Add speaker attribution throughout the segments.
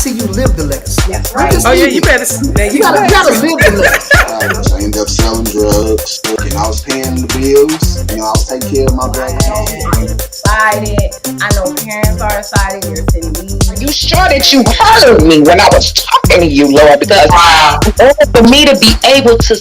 Speaker 1: see you live the legacy.
Speaker 2: That's right.
Speaker 3: Oh yeah, you better.
Speaker 1: You gotta live the legacy.
Speaker 4: So I ended up selling drugs, and I was paying the bills. You know, I was taking care of my brother.
Speaker 2: I know parents are excited. You're sending me.
Speaker 5: Are you sure that you heard me when I was talking to you, Lord? Because in order for me to be able to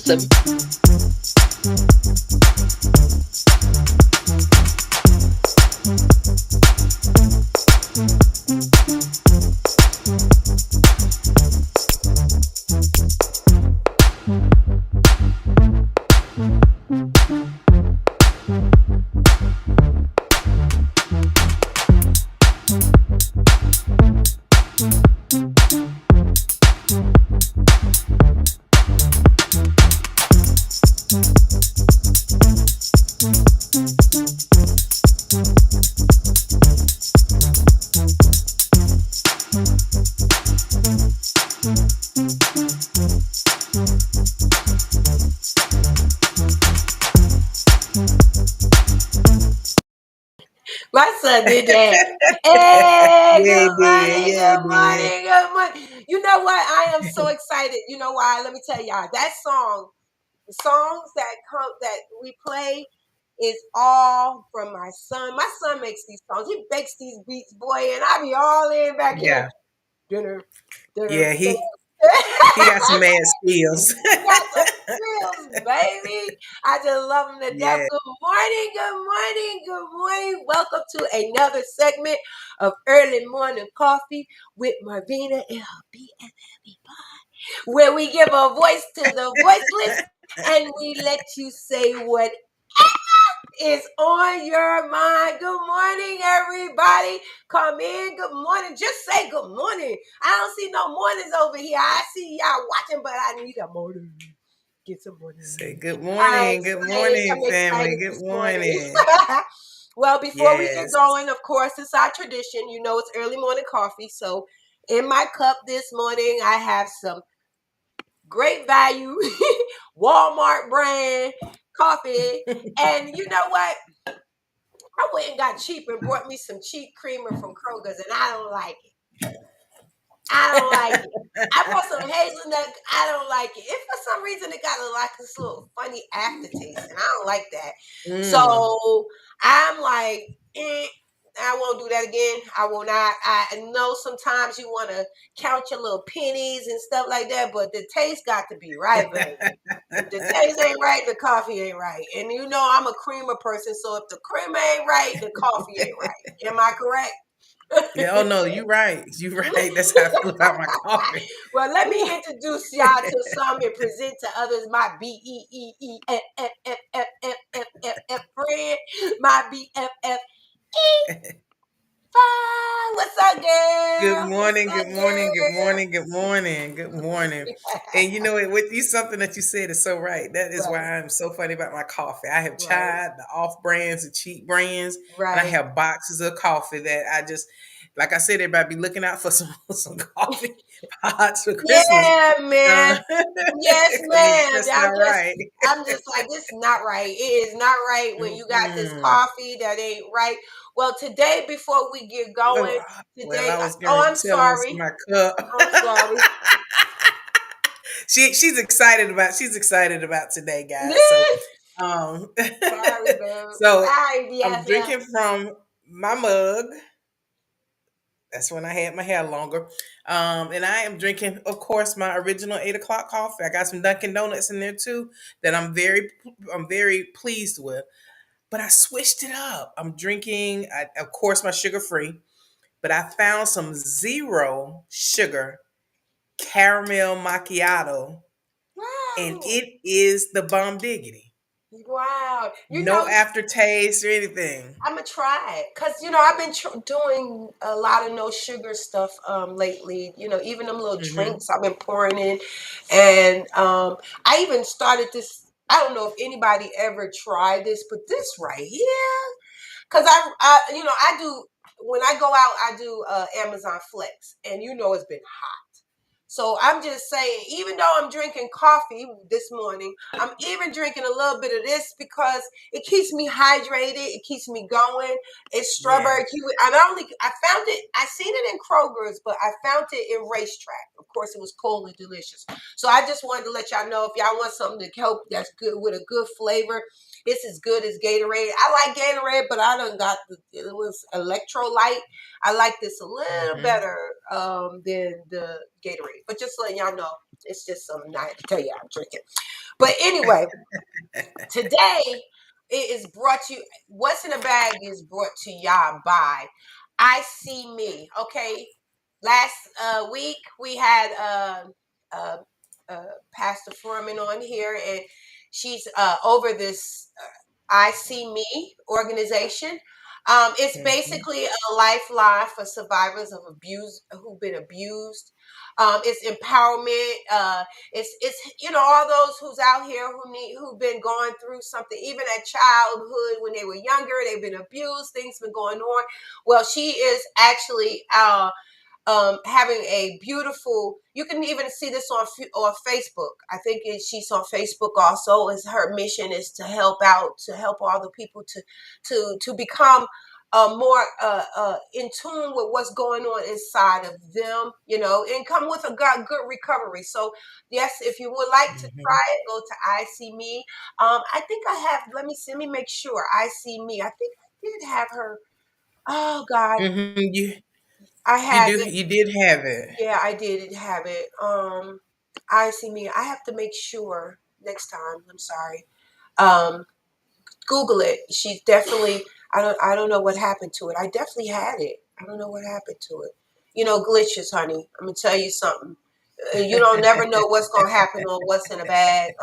Speaker 2: My son did that. Hey,
Speaker 3: Yeah,
Speaker 2: good morning,
Speaker 3: yeah,
Speaker 2: good morning, good morning. You know what? I am so excited. You know why? Let me tell y'all. That song, the songs that we play is all from my son. My son makes these songs. He bakes these beats, boy, and I be all in back here. Dinner.
Speaker 3: Yeah, he got some mad skills.
Speaker 2: He got some skills, baby. I just love him to death.
Speaker 3: Yeah.
Speaker 2: Good morning, good morning, good morning. Welcome to another segment of Early Morning Coffee with Marvina and Yvonne, where we give a voice to the voiceless and we let you say whatever is on your mind. Good morning, everybody. Come in. Good morning. Just say good morning. I don't see no mornings over here. I see y'all watching, but I need a morning. Get some morning.
Speaker 3: Say good morning. Good morning, family. Good morning.
Speaker 2: Well, before we get going, of course, it's our tradition. You know, it's early morning coffee. So in my cup this morning, I have some great value Walmart brand coffee. And you know what? I went and got cheap and brought me some cheap creamer from Kroger's, and I don't like it. I don't like it. I bought some hazelnut. I don't like it. If for some reason it got this little funny aftertaste, and I don't like that. So I'm like, I won't do that again. I will not. I know sometimes you want to count your little pennies and stuff like that, but the taste got to be right, baby. If the taste ain't right, the coffee ain't right. And you know I'm a creamer person, so if the creamer ain't right, the coffee ain't right. Am I correct?
Speaker 3: Yeah, oh no, you right. You right. That's how I feel about my coffee.
Speaker 2: Well, let me introduce y'all to some and present to others my BEEEFFFFFFF friend, my BFF. What's up, girl?
Speaker 3: Good morning, good morning, good morning, good morning, good morning. And you know it with you something that you said is so right. That is why I'm so funny about my coffee. I have tried the off brands, the cheap brands, and I have boxes of coffee that I just, like I said, everybody be looking out for some coffee pots for Christmas.
Speaker 2: Yeah, man. Yes, man.
Speaker 3: That's not right.
Speaker 2: I'm just like, this is not right. It is not right when you got this coffee that ain't right. Well, today, before we get going, I'm sorry.
Speaker 3: My cup.
Speaker 2: I'm sorry.
Speaker 3: She's excited about today, guys. So,
Speaker 2: sorry, babe.
Speaker 3: So I'm drinking from my mug. That's when I had my hair longer. And I am drinking, of course, my original 8 o'clock coffee. I got some Dunkin' Donuts in there too that I'm very pleased with. But I switched it up. I'm drinking, of course, my sugar-free, but I found some 0 sugar caramel macchiato.
Speaker 2: Wow.
Speaker 3: And it is the bomb diggity.
Speaker 2: Wow.
Speaker 3: No aftertaste or anything.
Speaker 2: I'm going to try it. Because, I've been doing a lot of no sugar stuff lately. Even them little drinks I've been pouring in. And I even started this. I don't know if anybody ever tried this, but this right here. Because I do, when I go out, I do Amazon Flex. And it's been hot. So I'm just saying, even though I'm drinking coffee this morning, I'm even drinking a little bit of this because it keeps me hydrated. It keeps me going. It's strawberry kiwi. I found it, I seen it in Kroger's, but I found it in Racetrack. Of course, it was cold and delicious. So I just wanted to let y'all know, if y'all want something to help that's good with a good flavor, it's as good as Gatorade. I like Gatorade, but I done got it was electrolyte. I like this a little better than the Gatorade. But just letting y'all know, it's just something I had to tell you I'm drinking. But anyway, today it is brought to you. What's in the bag is brought to y'all by I See Me. Okay, last week we had Pastor Foreman on here, and she's over this I See Me organization. It's basically a lifeline for survivors of abuse who've been abused. It's empowerment. It's all those who's out here who've been going through something, even at childhood when they were younger, they've been abused. Things been going on. Well, she is actually having a beautiful. You can even see this on Facebook. I think she's on Facebook also. Is her mission is to help all the people to become more in tune with what's going on inside of them, and come with a good recovery. So yes, if you would like to try it, go to I See Me. I think I have. Let me make sure. I See Me. I think I did have her. Oh God, I had it.
Speaker 3: You did have it.
Speaker 2: Yeah, I did have it. I See Me. I have to make sure next time. I'm sorry. Um, Google it. She's definitely. I don't know what happened to it. I definitely had it. I don't know what happened to it. Glitches, honey. I'm gonna tell you something. You don't never know what's gonna happen or what's in the bag.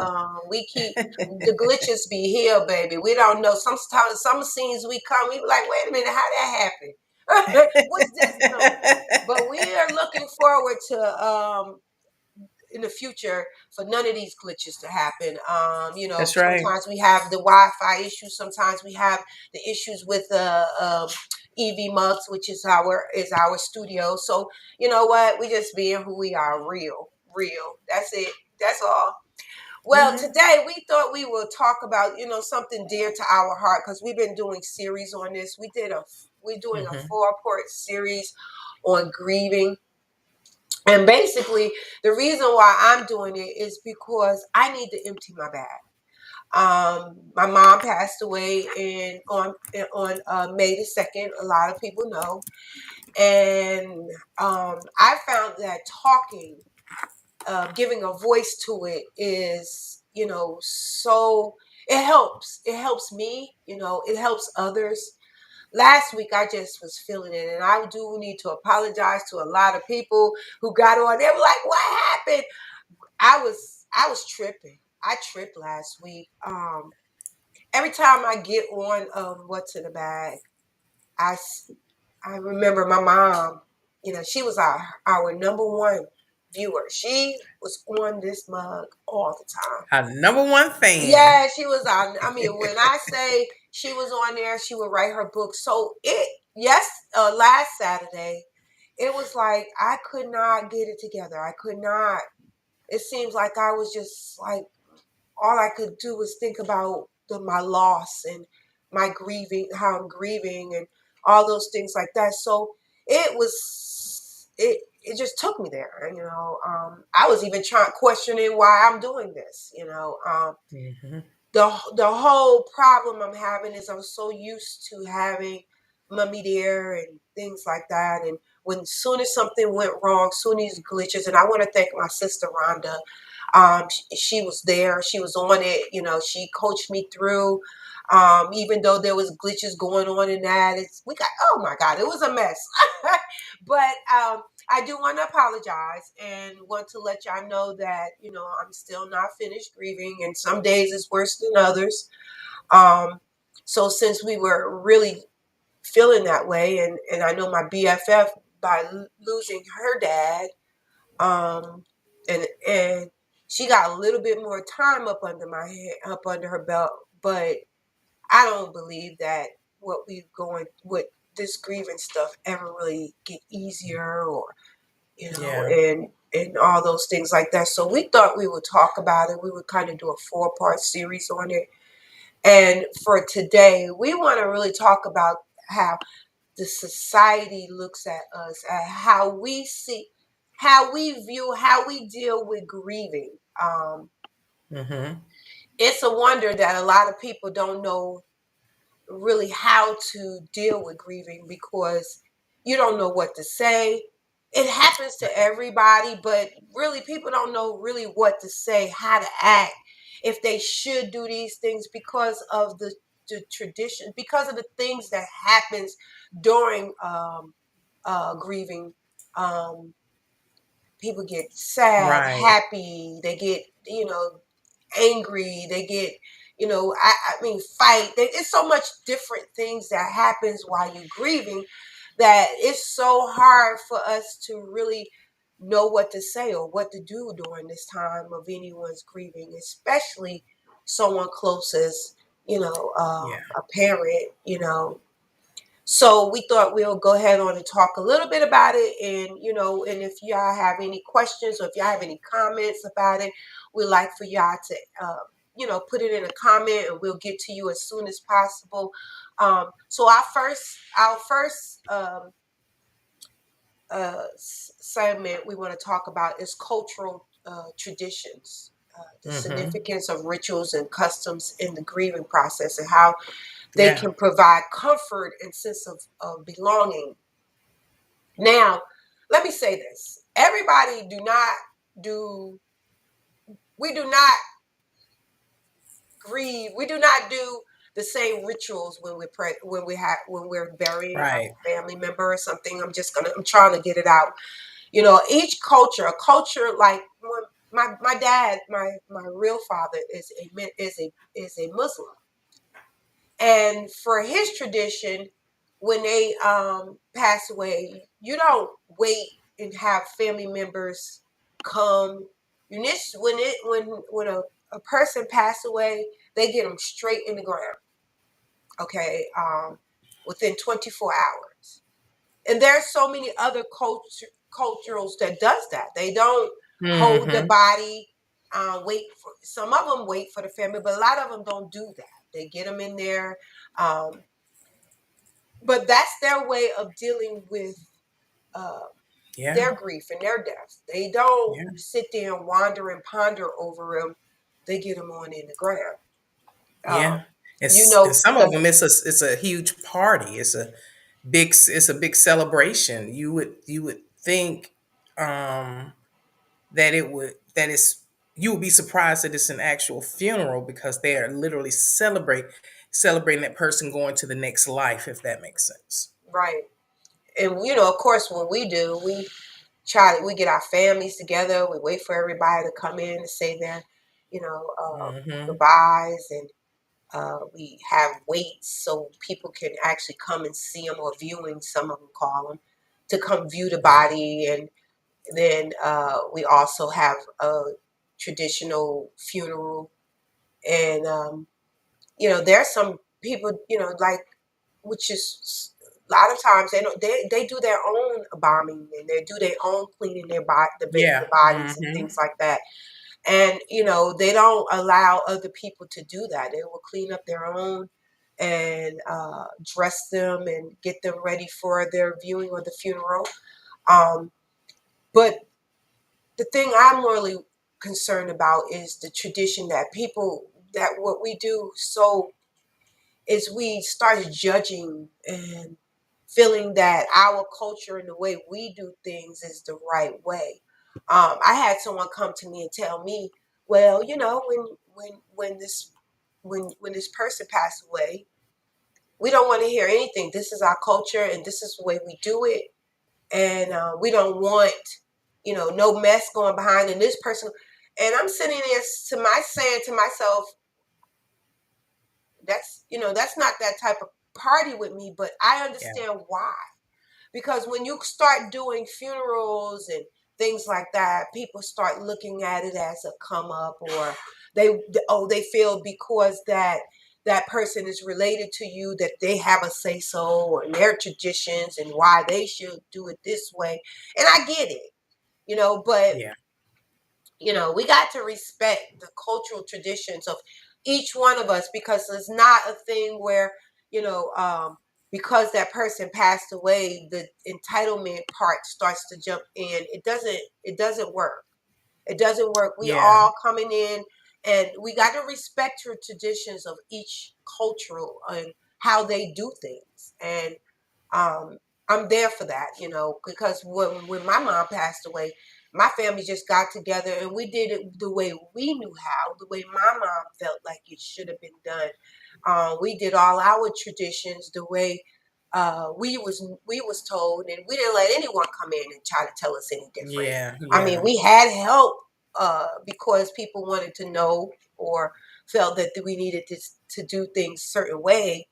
Speaker 2: We keep the glitches be here, baby. We don't know. Sometimes some scenes we come, we be like, wait a minute, how that happened? What's this? But we are looking forward to in the future for none of these glitches to happen.
Speaker 3: That's right.
Speaker 2: Sometimes we have the Wi-Fi issues. Sometimes we have the issues with the EV mugs, which is our studio. So you know what? We just being who we are, real. That's it. That's all. Well, today we thought we would talk about something dear to our heart because we've been doing series on this. We're doing a 4-part series on grieving. And basically, the reason why I'm doing it is because I need to empty my bag. My mom passed away on May the 2nd. A lot of people know, and I found that talking, giving a voice to it is, so it helps. It helps me. It helps others. Last week I just was feeling it, and I do need to apologize to a lot of people who got on. They were like, "What happened?" I was tripping. I tripped last week. Every time I get on What's in the Bag, I remember my mom. She was our number one viewer. She was on this mug all the time.
Speaker 3: Our number one fan.
Speaker 2: Yeah, she was on. I mean, when I say she was on there, she would write her book. So last Saturday, it was like I could not get it together. I could not. It seems like I was just like all I could do was think about my loss and my grieving, how I'm grieving, and all those things like that. So it just took me there. I was even questioning why I'm doing this. The whole problem I'm having is I'm so used to having mommy there and things like that. And soon as something went wrong, soon as glitches, and I want to thank my sister Rhonda. She was there. She was on it. She coached me through. Even though there was glitches going on in that, oh my God, it was a mess. But I do want to apologize and want to let y'all know that, I'm still not finished grieving, and some days it's worse than others. So since we were really feeling that way, and I know my BFF by losing her dad, and she got a little bit more time up under my head, up under her belt, but I don't believe that what we going with this grieving stuff ever really get easier, or
Speaker 3: Yeah.
Speaker 2: and and all those things like that. So we thought we would talk about it. We would kind of do a 4-part series on it. And for today, we want to really talk about how the society looks at us, at how we see, how we view, how we deal with grieving. It's a wonder that a lot of people don't know really how to deal with grieving, because you don't know what to say. It happens to everybody, but really people don't know really what to say, how to act, if they should do these things, because of the tradition, because of the things that happens during grieving. People get sad,
Speaker 3: Right.
Speaker 2: happy, they get, angry, they get, I mean, fight. It's so much different things that happens while you're grieving, that it's so hard for us to really know what to say or what to do during this time of anyone's grieving, especially someone close as,
Speaker 3: Yeah.
Speaker 2: a parent, So we thought we'll go ahead on and talk a little bit about it, and and if y'all have any questions or if y'all have any comments about it, we'd like for y'all to put it in a comment, and we'll get to you as soon as possible. So our first segment we want to talk about is cultural traditions, the significance of rituals and customs in the grieving process, and how they
Speaker 3: Yeah.
Speaker 2: can provide comfort and sense of belonging. Now, let me say this. Everybody do we do not grieve. We do not do the same rituals when when we're burying
Speaker 3: Right.
Speaker 2: a family member or something. I'm trying to get it out. Each culture, a culture, like when my dad, my real father is a Muslim. And for his tradition, when they pass away, you don't wait and have family members come. When a person pass away, they get them straight in the ground. Okay, within 24 hours. And there's so many other cultures that does that. They don't hold the body. Wait for some of them wait for the family, but a lot of them don't do that. They get them in there. Um, but that's their way of dealing with uh,
Speaker 3: Yeah.
Speaker 2: their grief and their death. They don't
Speaker 3: Yeah.
Speaker 2: sit there and wander and ponder over them. They get them on in the ground. Um,
Speaker 3: Yeah.
Speaker 2: you
Speaker 3: And
Speaker 2: know,
Speaker 3: some of
Speaker 2: the
Speaker 3: them it's a huge party. It's a big celebration. You would think that you would be surprised that it's an actual funeral, because they are literally celebrating that person going to the next life, if that makes sense.
Speaker 2: right, and of course, when we get our families together. We wait for everybody to come in and say their, you know, uh,
Speaker 3: Hmm.
Speaker 2: goodbyes, and we have waits so people can actually come and see them, or viewing, some of them call them, to come view the
Speaker 3: Yeah.
Speaker 2: body. And then we also have a traditional funeral. And there's some people, like, which is a lot of times they do their own embalming, and they do their own cleaning the
Speaker 3: Yeah.
Speaker 2: bodies and
Speaker 3: Hmm.
Speaker 2: things like that. And they don't allow other people to do that. They will clean up their own, and dress them and get them ready for their viewing or the funeral. Um, but the thing I'm really concerned about is the tradition that what we do. So is we started judging and feeling that our culture and the way we do things is the right way. I had someone come to me and tell me, well, when this person passed away, we don't want to hear anything. This is our culture, and this is the way we do it, and we don't want, no mess going behind in this person. And I'm sitting there saying to myself, that's not that type of party with me. But I
Speaker 3: Yeah.
Speaker 2: understand why, because when you start doing funerals and things like that, people start looking at it as a come up, or they feel because that person is related to you, that they have a say so, or their traditions, and why they should do it this way. And I get it. but
Speaker 3: Yeah.
Speaker 2: we got to respect the cultural traditions of each one of us, because it's not a thing where, because that person passed away, the entitlement part starts to jump in. It doesn't work. It doesn't work. We
Speaker 3: Yeah.
Speaker 2: all coming in, and we got to respect your traditions of each cultural and how they do things. And um, I'm there for that, because when my mom passed away, my family just got together and we did it the way we knew how, the way my mom felt like it should have been done. We did all our traditions the way we was told, and we didn't let anyone come in and try to tell us any different.
Speaker 3: Yeah.
Speaker 2: I mean,
Speaker 3: Yeah.
Speaker 2: we had help because people wanted to know or felt that we needed to do things certain way,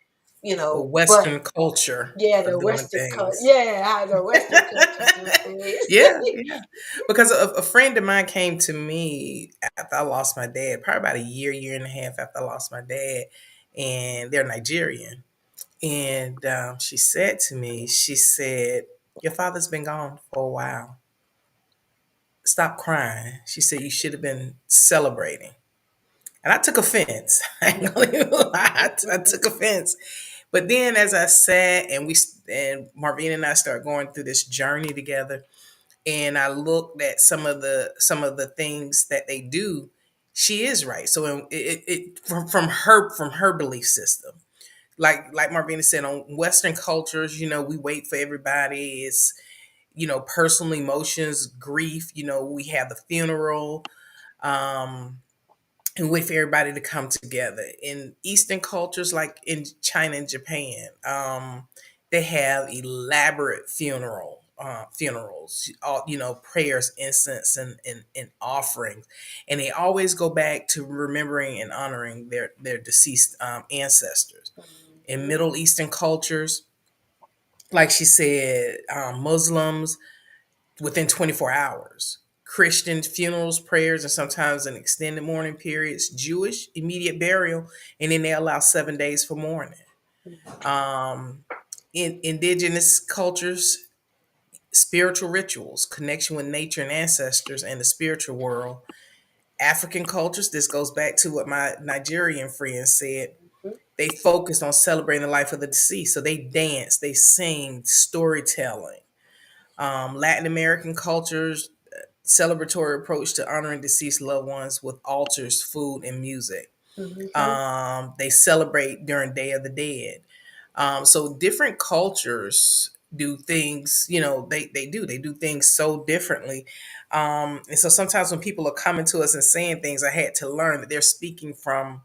Speaker 3: A
Speaker 2: but
Speaker 3: Western culture
Speaker 2: yeah,
Speaker 3: of
Speaker 2: the
Speaker 3: doing
Speaker 2: Western culture.
Speaker 3: things.
Speaker 2: Yeah, how the Western culture do things.
Speaker 3: Yeah, yeah. Because a friend of mine came to me after I lost my dad, probably about a year and a half after I lost my dad, and they're Nigerian. And she said to me, she said, "Your father's been gone for a while. Stop crying." She said, "You should have been celebrating." And I took offense. I ain't gonna even lie. I took offense. But then as I sat and Marvina and I started going through this journey together, and I looked at some of the things that they do, she is right. So from her belief system, like Marvina said, on Western cultures, we wait for everybody. It's personal emotions, grief. We have the funeral. Um, and wait for everybody to come together. In Eastern cultures, like in China and Japan, they have elaborate funerals, all prayers, incense, and offerings, and they always go back to remembering and honoring their deceased ancestors. In Middle Eastern cultures, like she said, Muslims within 24 hours. Christian funerals, prayers, and sometimes an extended mourning periods. Jewish immediate burial, and then they allow 7 days for mourning. Um, in indigenous cultures, spiritual rituals, connection with nature and ancestors, and the spiritual world. African cultures, this goes back to what my Nigerian friend said. They focus on celebrating the life of the deceased, so they dance, they sing, storytelling. Latin American cultures, celebratory approach to honoring deceased loved ones with altars, food, and music.
Speaker 2: Mm-hmm.
Speaker 3: They celebrate during Day of the Dead. So different cultures do things, they do things so differently. And so sometimes when people are coming to us and saying things, I had to learn that they're speaking from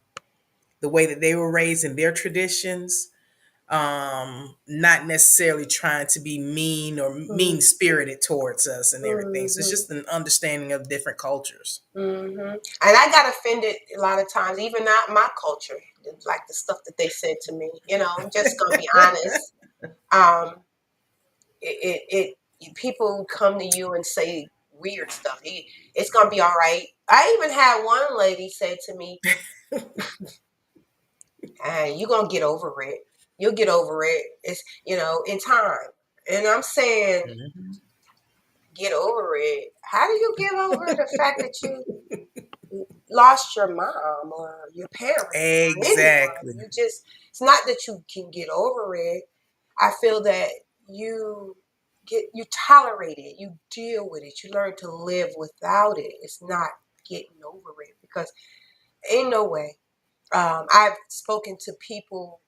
Speaker 3: the way that they were raised in their traditions, not necessarily trying to be mean or mean spirited towards us and everything. So it's
Speaker 2: Mm-hmm.
Speaker 3: just an understanding of different cultures.
Speaker 2: Mm-hmm. And I got offended a lot of times, even not my culture, like the stuff that they said to me. I'm just gonna be honest. Um, people come to you and say weird stuff. It's gonna be all right. I even had one lady say to me, "Hey, you gonna get over it. You'll get over it. It's in time." And I'm saying,
Speaker 3: Mhm.
Speaker 2: get over it. How do you get over the fact that you lost your mom or your parents or anyone?
Speaker 3: Exactly.
Speaker 2: It's not that you can get over it. I feel that you you tolerate it, you deal with it, you learn to live without it. It's not getting over it, because ain't no way. I've spoken to people,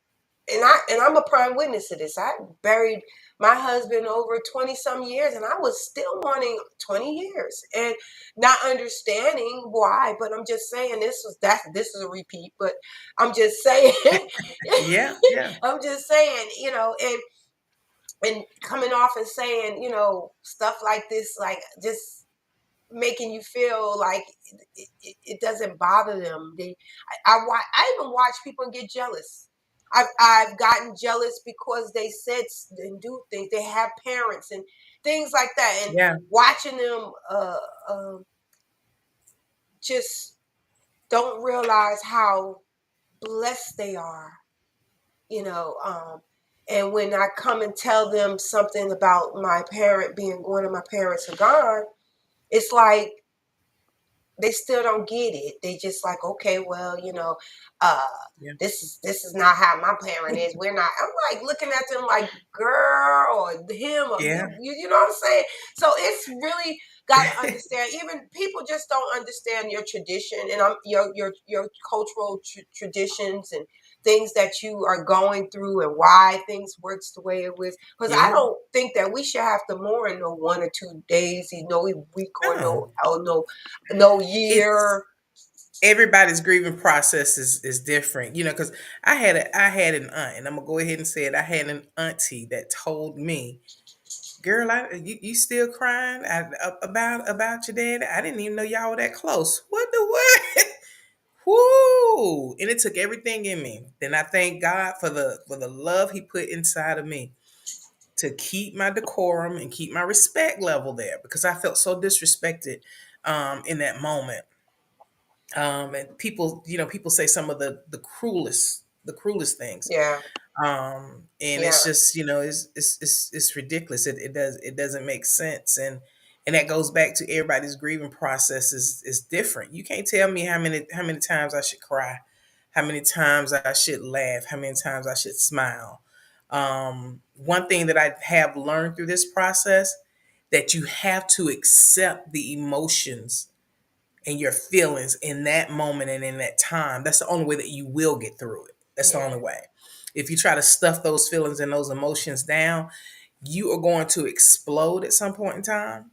Speaker 2: and I'm a prime witness to this. I buried my husband over 20 some years, and I was still mourning 20 years and not understanding why. But I'm just saying, this is a repeat, but I'm just saying,
Speaker 3: Yeah, yeah,
Speaker 2: I'm just saying, and coming off and saying, stuff like this, like just making you feel like it doesn't bother them. I even watch people get jealous. I've gotten jealous because they said and do things. They have parents and things like that, and
Speaker 3: yeah,
Speaker 2: watching them just don't realize how blessed they are. And when I come and tell them something about my parent being one of my parents are gone, it's like they still don't get it. They just like, okay, well, uh,
Speaker 3: Yeah.
Speaker 2: this is not how my parent is. We're not. I'm like looking at them like, girl, or him, or
Speaker 3: Yeah.
Speaker 2: you know what I'm saying? So it's really got to understand. Even people just don't understand your tradition and your cultural traditions and things that you are going through and why things works the way it was. Because I
Speaker 3: Yeah.
Speaker 2: don't think that we should have to mourn no 1 or 2 days, week or
Speaker 3: No.
Speaker 2: no
Speaker 3: It's
Speaker 2: year.
Speaker 3: everybody's grieving process is different, because I had an aunt, and I'm gonna go ahead and say it. I had an auntie that told me, "Girl, you still crying about your dad? I didn't even know y'all were that close. What the what?" Whoo! And it took everything in me. Then I thank God for the love He put inside of me to keep my decorum and keep my respect level there, because I felt so disrespected in that moment. And people say some of the cruelest things.
Speaker 2: Yeah,
Speaker 3: And
Speaker 2: yeah,
Speaker 3: it's just, it's ridiculous. It doesn't make sense. And that goes back to everybody's grieving process is different. You can't tell me how many times I should cry, how many times I should laugh, how many times I should smile. One thing that I have learned through this process, that you have to accept the emotions and your feelings in that moment and in that time. That's the only way that you will get through it. That's the
Speaker 2: yeah,
Speaker 3: only way. If you try to stuff those feelings and those emotions down, you are going to explode at some point in time,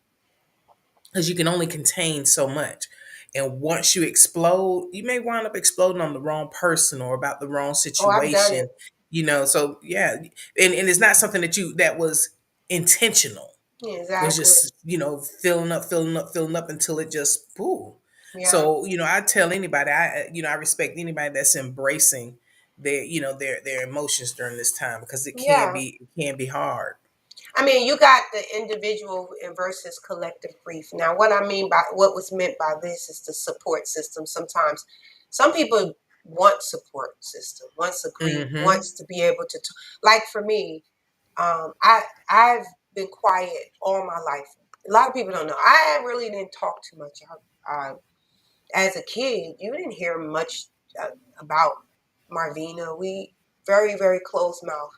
Speaker 3: because you can only contain so much. And once you explode, you may wind up exploding on the wrong person or about the wrong
Speaker 2: oh, I've done it.
Speaker 3: situation. So yeah, and it's not something that was intentional.
Speaker 2: Yeah,
Speaker 3: It was
Speaker 2: exactly.
Speaker 3: just, filling up, filling up, filling up until it just boom.
Speaker 2: Yeah,
Speaker 3: So, I tell anybody, I respect anybody that's embracing their emotions during this time, because
Speaker 2: yeah.
Speaker 3: it can be hard.
Speaker 2: I mean, you got the individual versus collective grief. Now, what was meant by this is the support system. Sometimes, some people want support system, wants to grieve,
Speaker 3: Mm-hmm.
Speaker 2: wants to be able to, like for me, I've been quiet all my life. A lot of people don't know. I really didn't talk too much. As a kid, you didn't hear much about Marvina. We very, very close mouth.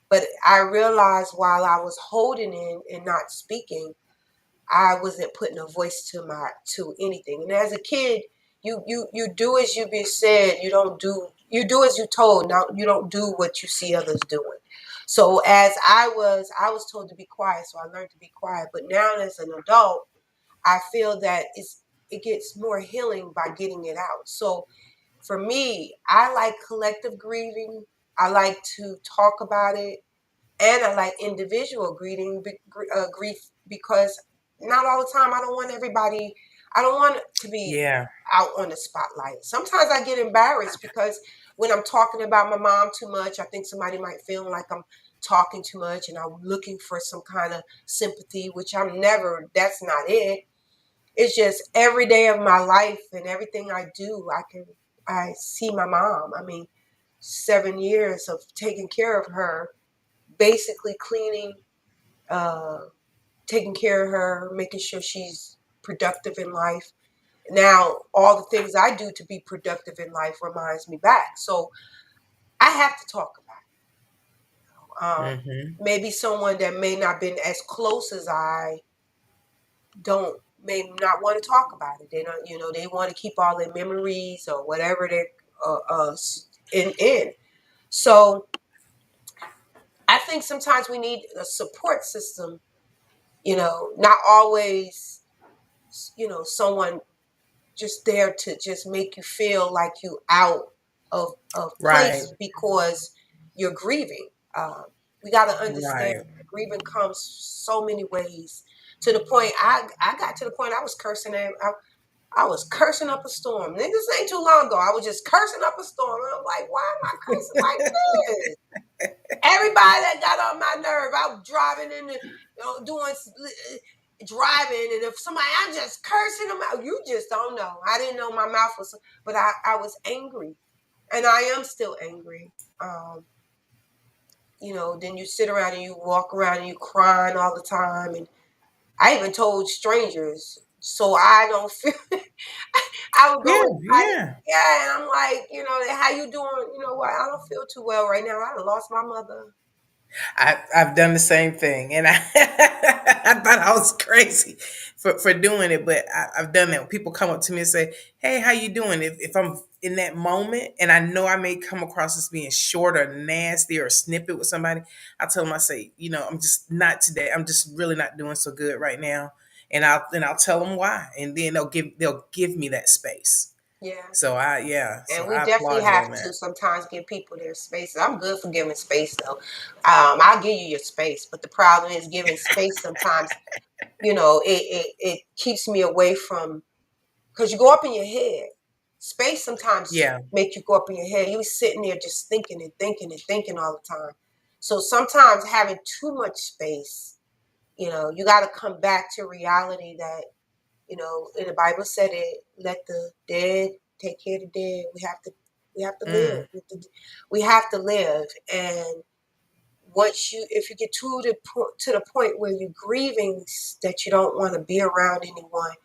Speaker 2: But I realized while I was holding in and not speaking, I wasn't putting a voice to anything. And as a kid, you do as you be said. You do as you told. Now you don't do what you see others doing. So as I was told to be quiet, so I learned to be quiet. But now as an adult, I feel that it gets more healing by getting it out. So for me, I like collective grieving. I like to talk about it, and I like individual grief because not all the time. I don't want everybody. I don't want it to be
Speaker 3: Yeah.
Speaker 2: out on the spotlight. Sometimes I get embarrassed because when I'm talking about my mom too much, I think somebody might feel like I'm talking too much and I'm looking for some kind of sympathy, which I'm never. That's not it. It's just every day of my life and everything I do, I see my mom. I mean, 7 years of taking care of her, basically cleaning, uh, taking care of her, making sure she's productive in life. Now, all the things I do to be productive in life reminds me back. So I have to talk about it.
Speaker 3: Mm-hmm.
Speaker 2: Maybe someone that may not been as close as I don't may not want to talk about it. They don't, they want to keep all their memories or whatever they're in. So I think sometimes we need a support system. Not always, someone just there to just make you feel like you out of
Speaker 3: Right.
Speaker 2: place because you're grieving. We got to understand
Speaker 3: Right.
Speaker 2: grieving comes so many ways. To the point, I got to the point I was cursing him. I was cursing up a storm. This ain't too long ago. I was just cursing up a storm. And I'm like, why am I cursing like this? Everybody that got on my nerve, I was driving in the, driving, and if somebody, I'm just cursing them out. You just don't know. I didn't know my mouth was, but I was angry, and I am still angry. Then you sit around and you walk around and you crying all the time, and I even told strangers so I don't feel. I would go and try to,
Speaker 3: Yeah.
Speaker 2: yeah, and I'm like, how you doing? You know what? I don't feel too well right now. I done lost my mother.
Speaker 3: I've done the same thing, and I I thought I was crazy for doing it, but I've done that. When people come up to me and say, "Hey, how you doing?" If I'm in that moment, and I know I may come across as being short or nasty or snippet with somebody, I tell them, I say, I'm just not today. I'm just really not doing so good right now, and I'll tell them why, and then they'll give me that space.
Speaker 2: Yeah.
Speaker 3: So
Speaker 2: And we
Speaker 3: I
Speaker 2: definitely
Speaker 3: applaud you
Speaker 2: have
Speaker 3: on
Speaker 2: to
Speaker 3: that.
Speaker 2: sometimes give people their space. I'm good for giving space though. I'll give you your space, but the problem is giving space sometimes, it keeps me away from, because you go up in your head. Space sometimes
Speaker 3: Yeah.
Speaker 2: make you go up in your head. You sitting there just thinking and thinking and thinking all the time. So sometimes having too much space, you got to come back to reality that, in the Bible said it, let the dead take care of the dead. We have to live.
Speaker 3: Mm,
Speaker 2: We have to live. And if you get to the point where you're grieving that you don't want to be around anyone,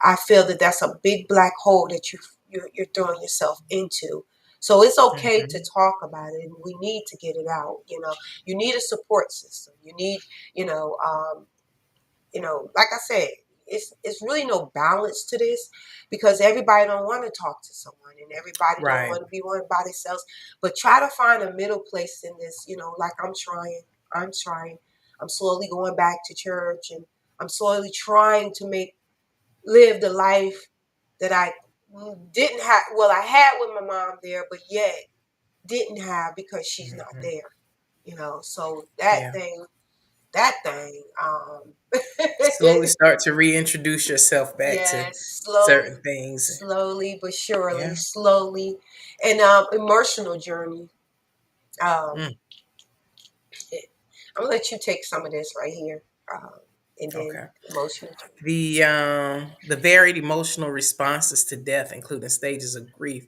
Speaker 2: I feel that that's a big black hole that you're throwing yourself into. So it's okay to
Speaker 3: mhm.
Speaker 2: talk about it, and we need to get it out. You need a support system. You need, you know, um, like I said, it's really no balance to this, because everybody don't want to talk to someone, and everybody don't
Speaker 3: Right.
Speaker 2: want to be one by themselves. But try to find a middle place in this. Like I'm trying. I'm trying. I'm slowly going back to church, and I'm slowly trying to live the life that I didn't have. Well, I had with my mom there, but yet didn't have because she's not
Speaker 3: Mhm.
Speaker 2: there. So
Speaker 3: Yeah.
Speaker 2: that thing.
Speaker 3: Slowly start to reintroduce yourself back to
Speaker 2: Yes,
Speaker 3: certain things.
Speaker 2: slowly but surely,
Speaker 3: Yeah.
Speaker 2: slowly, and emotional journey. Um,
Speaker 3: Mm,
Speaker 2: I'm gonna let you take some of this right here, and then
Speaker 3: okay.
Speaker 2: emotional journey.
Speaker 3: The varied emotional responses to death, including stages of grief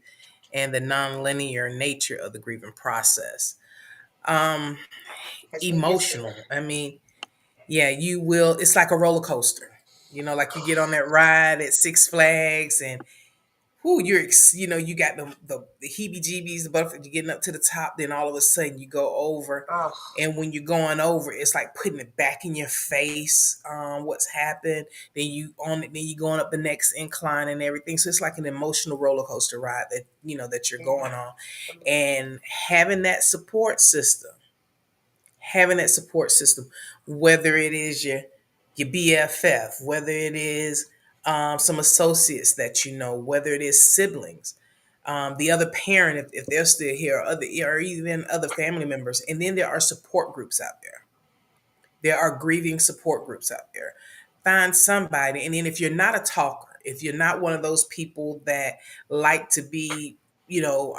Speaker 3: and the nonlinear nature of the grieving process. Um,
Speaker 2: As we just said,
Speaker 3: Emotional. I mean, yeah, you will. It's like a roller coaster. Like you get on that ride at Six Flags, and whoo, you got the heebie-jeebies, the butterflies. You're getting up to the top, then all of a sudden you go over,
Speaker 2: oh
Speaker 3: and when you're going over, it's like putting it back in your face. What's happened? Then you on it. Then you going up the next incline and everything. So it's like an emotional roller coaster ride that you're
Speaker 2: yeah,
Speaker 3: going on, and having that support system, whether it is your BFF, whether it is some associates that whether it is siblings, the other parent if they're still here, or even other family members, and then there are support groups out there. There are grieving support groups out there. Find somebody, and then if you're not a talker, if you're not one of those people that like to be, you know,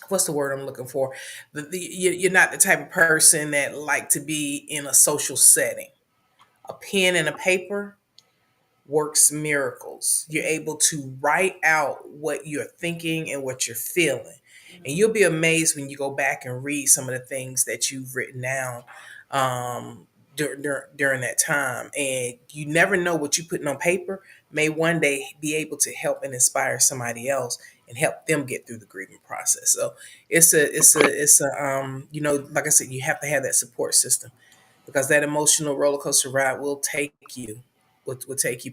Speaker 3: what's the word I'm looking for? You're not the type of person that like to be in a social setting. A pen and a paper works miracles. You're able to write out what you're thinking and what you're feeling. And you'll be amazed when you go back and read some of the things that you've written down during that time. And you never know what you're putting on paper may one day be able to help and inspire somebody else and help them get through the grieving process. So it's a like I said, you have to have that support system, because that emotional roller coaster ride will take you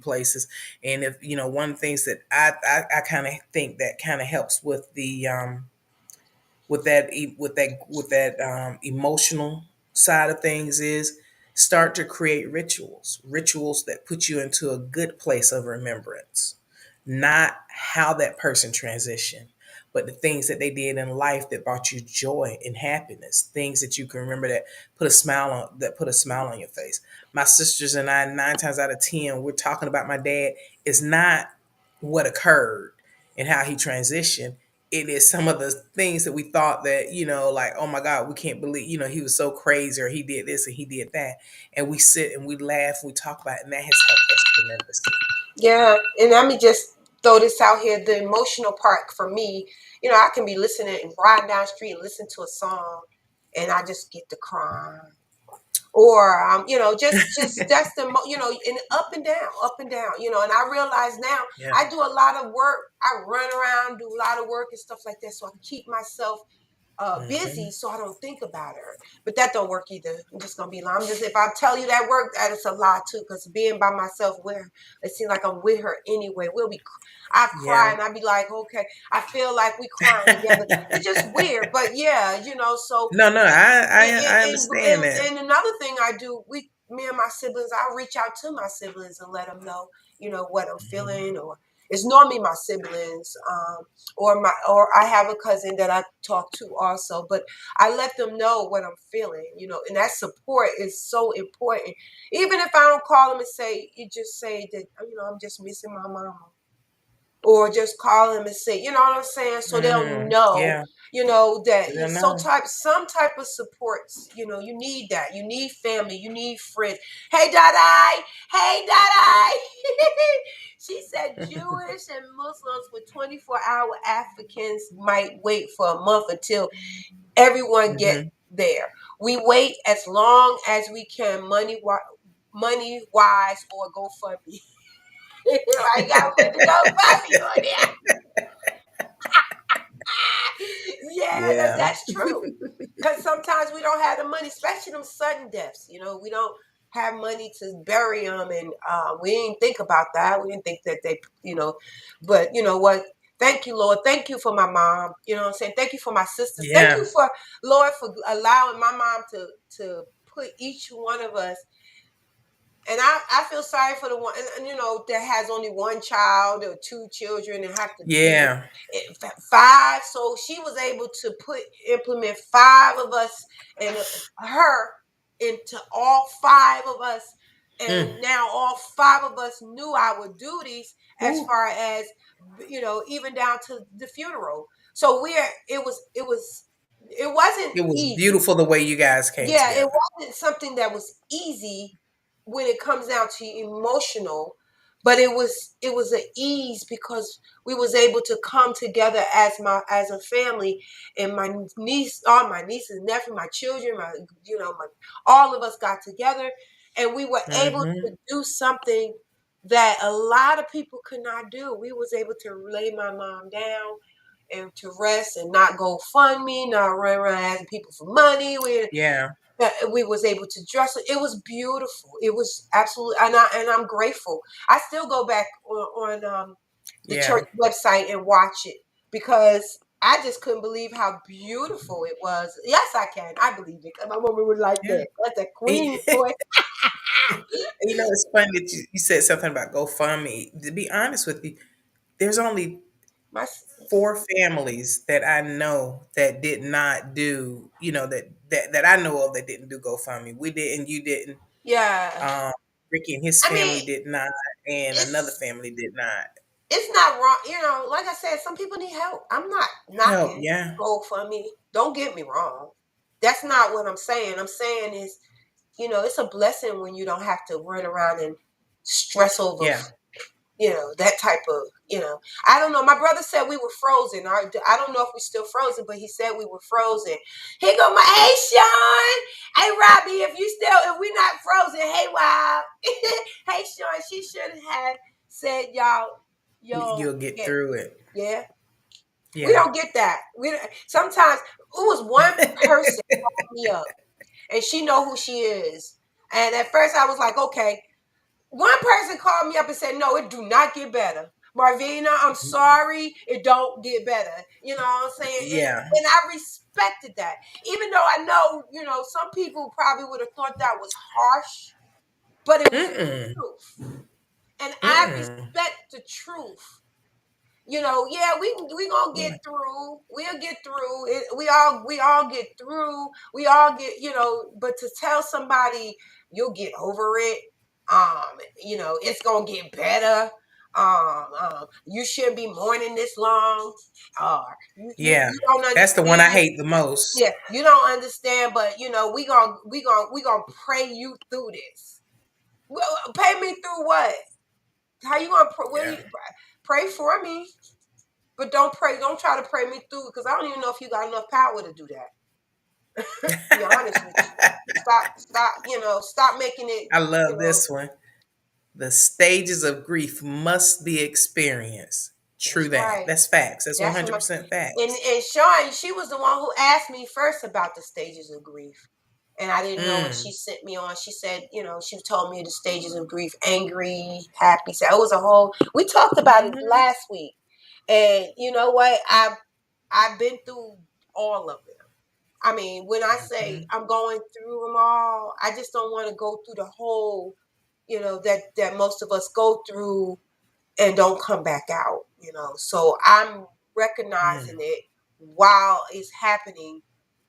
Speaker 3: places. And if one of the things that I kind of think that kind of helps with that emotional side of things is start to create rituals that put you into a good place of remembrance, not how that person transitioned, but the things that they did in life that brought you joy and happiness, things that you can remember that put a smile on your face. My sisters and I, 9 times out of 10, we're talking about my dad. Is not what occurred and how he transitioned. It is some of the things that we thought that, like, oh my God, we can't believe, he was so crazy, or he did this and he did that. And we sit and we laugh, we talk about it, and that has helped us tremendously.
Speaker 2: yeah. And let me just throw this out here. The emotional part for me, I can be listening and riding down the street and listen to a song, and I just get to cry. or just that's the and up and down, and I realize now
Speaker 3: Yeah.
Speaker 2: I do a lot of work. I run around, do a lot of work and stuff like that, so I can keep myself busy, so I don't think about her. But that don't work either. I'm just gonna be lying. If I tell you that work, that is a lie too. Because being by myself with her, it seems like I'm with her anyway. I cry and I be like, okay, I feel like we crying together. It's just weird, but yeah, So
Speaker 3: No, I understand that.
Speaker 2: and another thing I do, me and my siblings, I reach out to my siblings and let them know, what I'm feeling, or it's normally my siblings, or I have a cousin that I talk to also, but I let them know what I'm feeling, and that support is so important. Even if I don't call them and say, you just say that, I'm just missing my mom, or just call them and say, you know what I'm saying? So they'll know,
Speaker 3: Yeah.
Speaker 2: that
Speaker 3: I
Speaker 2: it's
Speaker 3: know.
Speaker 2: some type of supports, you need that. You need family, you need friends. Hey, Dadai. Hey, Dadai. She said Jewish and Muslims with 24-hour Africans might wait for a month until everyone get there. We wait as long as we can, money wise, or GoFundMe. I got to put the GoFundMe on there. Yeah,
Speaker 3: Yeah.
Speaker 2: that's true. Because sometimes we don't have the money, especially them sudden deaths. We don't have money to bury them, and we didn't think about that. We didn't think that but you know what? Thank you, Lord. Thank you for my mom. You know what I'm saying? Thank you for my sisters. Thank you
Speaker 3: Yeah.
Speaker 2: for, Lord, for allowing my mom to put each one of us. And I feel sorry for the one, and that has only one child or two children and have to,
Speaker 3: Yeah.
Speaker 2: five. So she was able to implement five of us and her into all five of us. And now all five of us knew our duties as far as, even down to the funeral. So it wasn't
Speaker 3: It was
Speaker 2: easy.
Speaker 3: beautiful the way you guys came
Speaker 2: Yeah, it
Speaker 3: together.
Speaker 2: wasn't something that was easy when it comes down to emotional, but it was an ease because we was able to come together as a family, and all my nieces, nephew, my children, all of us got together, and we were able to do something that a lot of people could not do. We was able to lay my mom down and to rest and not go fund me, not run around asking people for money.
Speaker 3: Yeah.
Speaker 2: We was able to dress. It was beautiful. It was absolutely, and I'm grateful. I still go back on the church
Speaker 3: Yeah.
Speaker 2: website and watch it because I just couldn't believe how beautiful it was. Yes, I can. I believe it. My woman was like
Speaker 3: Yeah.
Speaker 2: that. That's a queen voice.
Speaker 3: It's funny that you said something about GoFundMe. To be honest with you, there's only
Speaker 2: My
Speaker 3: 4 families that I know that did not do, that I know of that didn't do GoFundMe. We didn't, you didn't.
Speaker 2: yeah.
Speaker 3: Ricky and his
Speaker 2: I mean,
Speaker 3: family did not, and another
Speaker 2: it's
Speaker 3: family did not.
Speaker 2: it's not wrong. Like I said, some people need help. I'm not
Speaker 3: Help,
Speaker 2: knocking
Speaker 3: yeah.
Speaker 2: GoFundMe. Don't get me wrong. That's not what I'm saying. I'm saying is, it's a blessing when you don't have to run around and stress over,
Speaker 3: Yeah.
Speaker 2: that type of, I don't know. My brother said we were frozen. I don't know if we're still frozen, but he said we were frozen. Here go hey, Sean. Hey, Robbie, if we not frozen, hey, wow. Hey, Sean, she should have said y'all
Speaker 3: You'll get
Speaker 2: get,
Speaker 3: through it.
Speaker 2: yeah. We
Speaker 3: Yeah.
Speaker 2: don't get that. Sometimes it was one person called me up and she know who she is. And at first I was like, okay. One person called me up and said, no, it do not get better. Marvina, I'm sorry, it don't get better. You know what I'm saying?
Speaker 3: Yeah.
Speaker 2: And I respected that. Even though I know, some people probably would have thought that was harsh, but it was the
Speaker 3: Mm-mm.
Speaker 2: truth. And I
Speaker 3: Mm-mm.
Speaker 2: respect the truth. Yeah, we gonna get
Speaker 3: Yeah.
Speaker 2: through. We'll get through it. We all get through. We all get, but to tell somebody you'll get over it, it's gonna get better. You shouldn't be mourning this long.
Speaker 3: Yeah.
Speaker 2: You don't
Speaker 3: That's the one I
Speaker 2: understand.
Speaker 3: hate the most.
Speaker 2: Yeah, you don't understand, but we gonna pray you through this. Well, pay me through what? How you gonna pray?
Speaker 3: Yeah.
Speaker 2: Pray for me? But don't try to pray me through because I don't even know if you got enough power to do that. Be honest with you. Stop. Stop making it.
Speaker 3: I
Speaker 2: You
Speaker 3: love
Speaker 2: know,
Speaker 3: this one. The stages of grief must be experienced. True
Speaker 2: that's
Speaker 3: that.
Speaker 2: right.
Speaker 3: That's facts. That's
Speaker 2: That's my
Speaker 3: 100%
Speaker 2: and
Speaker 3: facts.
Speaker 2: and Sean, she was the one who asked me first about the stages of grief. And I didn't know, and she
Speaker 3: Mm.
Speaker 2: sent me on. She said, she told me the stages of grief: angry, happy. So it was a whole. We talked about it
Speaker 3: Hmm.
Speaker 2: last week, and you know what? I've been through all of them. I mean, when I say
Speaker 3: Hmm.
Speaker 2: I'm going through them all, I just don't want to go through the whole, that most of us go through and don't come back out. So I'm recognizing
Speaker 3: Mm.
Speaker 2: it while it's happening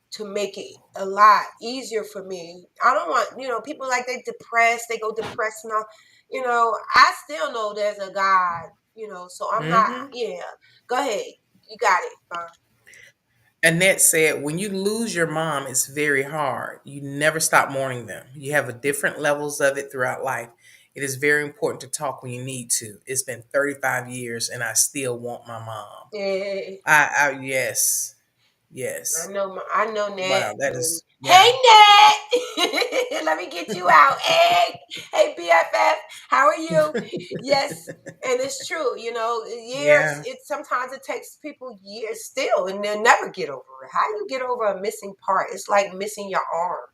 Speaker 2: to make it a lot easier for me. I don't want, people like they depressed, they go depressed now. I still know there's a God, so I'm not,
Speaker 3: Hmm.
Speaker 2: yeah. Go ahead. You got it.
Speaker 3: Annette said, when you lose your mom, it's very hard. You never stop mourning them. You have a different levels of it throughout life. It is very important to talk when you need to. It's been 35 years and I still want my mom.
Speaker 2: Yeah.
Speaker 3: Yes. Yes.
Speaker 2: I know Nat.
Speaker 3: Wow, that
Speaker 2: And
Speaker 3: is,
Speaker 2: hey
Speaker 3: yeah.
Speaker 2: Nat, let me get you out. Hey BFF, how are you? Yes, and it's true. Years.
Speaker 3: Yeah.
Speaker 2: It sometimes it takes people years still, and they'll never get over it. How you get over a missing part? It's like missing your arm.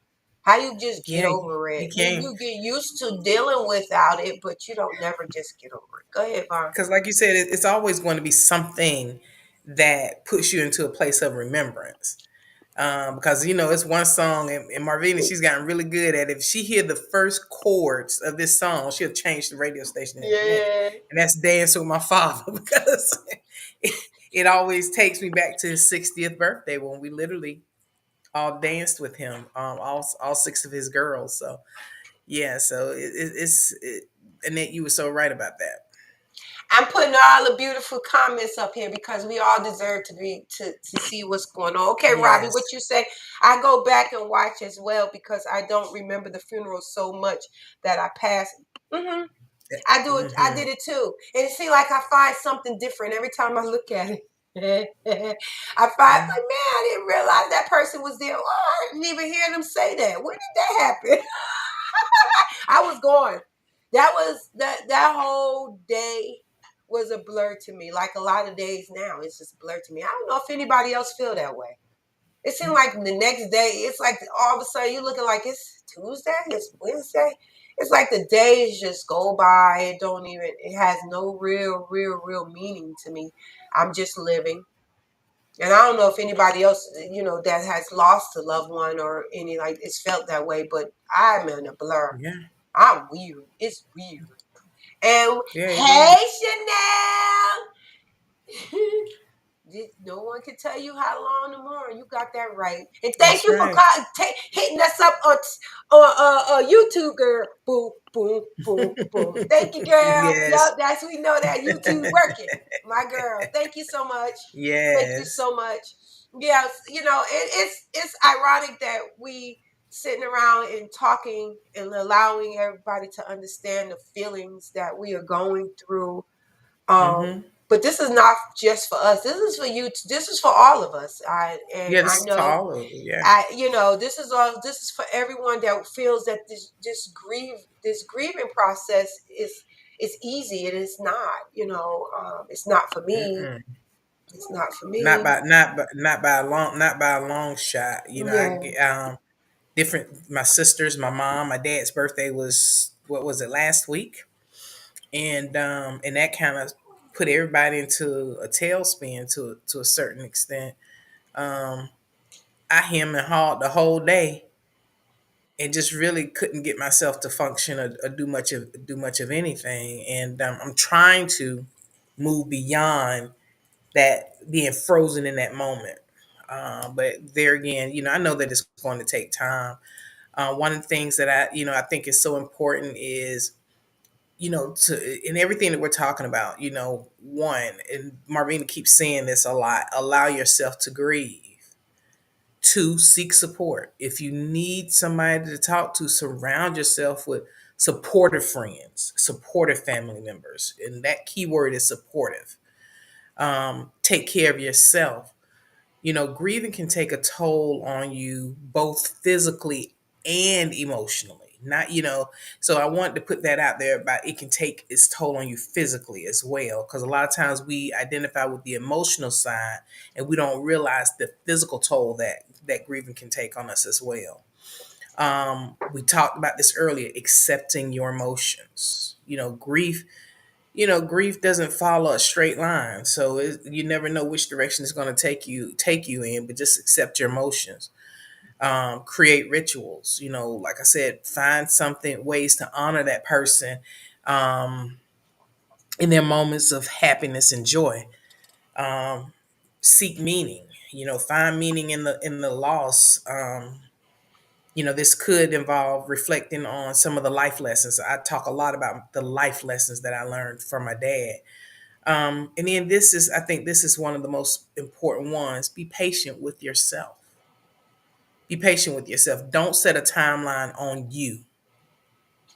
Speaker 2: How you just get
Speaker 3: Yeah,
Speaker 2: over
Speaker 3: you
Speaker 2: it? You
Speaker 3: can't.
Speaker 2: you get used to dealing without it, but you don't never just get over it. Go ahead, Vaughn.
Speaker 3: Because, like you said, it's always going to be something that puts you into a place of remembrance. Because it's one song, and Marvina, she's gotten really good at it. If she hear the first chords of this song, she'll change the radio station in a minute,
Speaker 2: Yeah.
Speaker 3: and that's "Dance with My Father" because it always takes me back to his 60th birthday when we literally all danced with him, all six of his girls. So yeah, so Annette, you were so right about that.
Speaker 2: I'm putting all the beautiful comments up here because we all deserve to see what's going on. Okay, Robbie, what
Speaker 3: Yes.
Speaker 2: you say? I go back and watch as well because I don't remember the funeral so much that I passed. Hmm. I do it. I
Speaker 3: Hmm.
Speaker 2: did it too, and it seems like I find something different every time I look at it. I find
Speaker 3: Yeah.
Speaker 2: like, man, I didn't realize that person was there. Oh, I didn't even hear them say that. When did that happen? I was gone. That whole day was a blur to me. Like a lot of days now, it's just a blur to me. I don't know if anybody else feel that way. It seemed like the next day, it's like all of a sudden you're looking like it's Tuesday, it's Wednesday. It's like the days just go by. It has no real meaning to me. I'm just living. And I don't know if anybody else, that has lost a loved one or any like it's felt that way, but I'm in a blur.
Speaker 3: Yeah.
Speaker 2: I'm weird. It's weird. And
Speaker 3: Yeah. It
Speaker 2: hey,
Speaker 3: is.
Speaker 2: Chanel. No one can tell you how long tomorrow. You got that right. And thank
Speaker 3: That's
Speaker 2: you for
Speaker 3: right.
Speaker 2: hitting us up on YouTube, girl. Boom, boom, boom, boom. Thank you, girl.
Speaker 3: Yes.
Speaker 2: Yup, that's we know that YouTube working. My girl. Thank you so much. Thank you
Speaker 3: Yes.
Speaker 2: so much. Yes, it's ironic that we sitting around and talking and allowing everybody to understand the feelings that we are going through.
Speaker 3: Hmm.
Speaker 2: But this is not just for us. This is for you. This is for all of us.
Speaker 3: Yeah,
Speaker 2: I
Speaker 3: this is for
Speaker 2: know.
Speaker 3: all of it. Yeah.
Speaker 2: This is all. This is for everyone that feels that this grieving process is easy. It is not. It's not for me.
Speaker 3: Mm-mm.
Speaker 2: It's not for
Speaker 3: Not
Speaker 2: me.
Speaker 3: by not by a long shot. I
Speaker 2: Yeah.
Speaker 3: get different. My sisters, my mom, my dad's birthday was, what was it, last week, and that kind of put everybody into a tailspin to a certain extent. Um, I hemmed and hawed the whole day and just really couldn't get myself to function or do much of anything. And I'm trying to move beyond that being frozen in that moment. But there again, I know that it's going to take time. One of the things that I think is so important is, to in everything that we're talking about, one, and Marvina keeps saying this a lot: allow yourself to grieve. Two, seek support. If you need somebody to talk to, surround yourself with supportive friends, supportive family members, and that key word is supportive. Take care of yourself. Grieving can take a toll on you both physically and emotionally. Not, so I wanted to put that out there about it can take its toll on you physically as well. Because a lot of times we identify with the emotional side and we don't realize the physical toll that grieving can take on us as well. We talked about this earlier, accepting your emotions. Grief doesn't follow a straight line, so you never know which direction it's going to take you in. But just accept your emotions. Create rituals. Like I said, find something ways to honor that person um, in their moments of happiness and joy. Seek meaning. Find meaning in the loss. This could involve reflecting on some of the life lessons. I talk a lot about the life lessons that I learned from my dad. And then I think this is one of the most important ones. Be patient with yourself. Be patient with yourself. Don't set a timeline on you.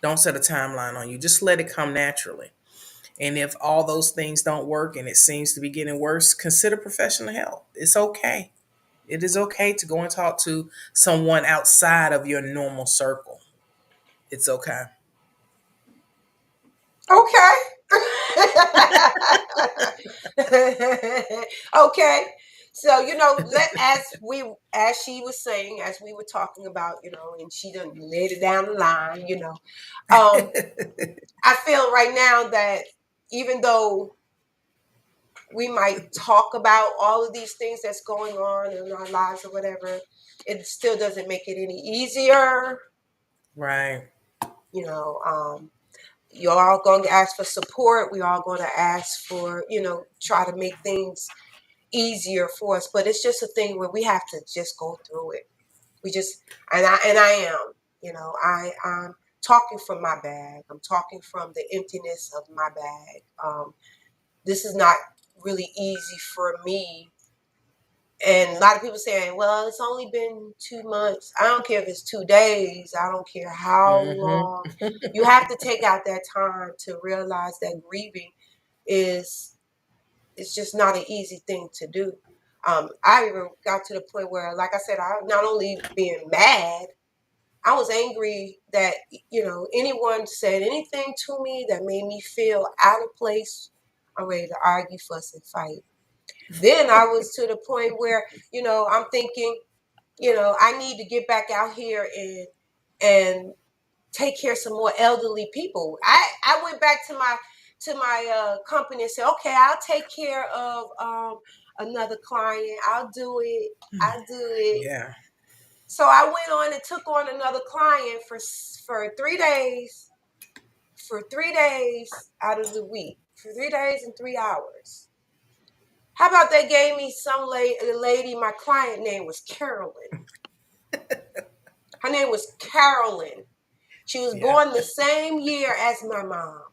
Speaker 3: Don't set a timeline on you. Just let it come naturally. And if all those things don't work and it seems to be getting worse, consider professional help. It's okay. It is okay to go and talk to someone outside of your normal circle. It's okay.
Speaker 2: Okay. Okay. So, as she was saying, as we were talking about, and she done laid it down the line, I feel right now that even though we might talk about all of these things that's going on in our lives or whatever, it still doesn't make it any easier.
Speaker 3: Right.
Speaker 2: You're all going to ask for support. We're all going to ask for, try to make things easier for us. But it's just a thing where we have to just go through it. We just, and I am, I'm talking from my bag. I'm talking from the emptiness of my bag. This is not really easy for me. And a lot of people saying, well, it's only been 2 months. I don't care if it's 2 days. I don't care how long. You have to take out that time to realize that grieving is it's just not an easy thing to do. I even got to the point where, like I said, I not only being mad, I was angry that, anyone said anything to me that made me feel out of place. I'm ready to argue, fuss, and fight. Then I was to the point where, I'm thinking, I need to get back out here and take care of some more elderly people. I went back to my company and said, okay, I'll take care of another client. I'll do it. I'll do it.
Speaker 3: Yeah.
Speaker 2: So I went on and took on another client for 3 days. For 3 days out of the week. For 3 days and 3 hours. How about they gave me some lady, my client name was Carolyn. Her name was Carolyn. She was born the same year as my mom.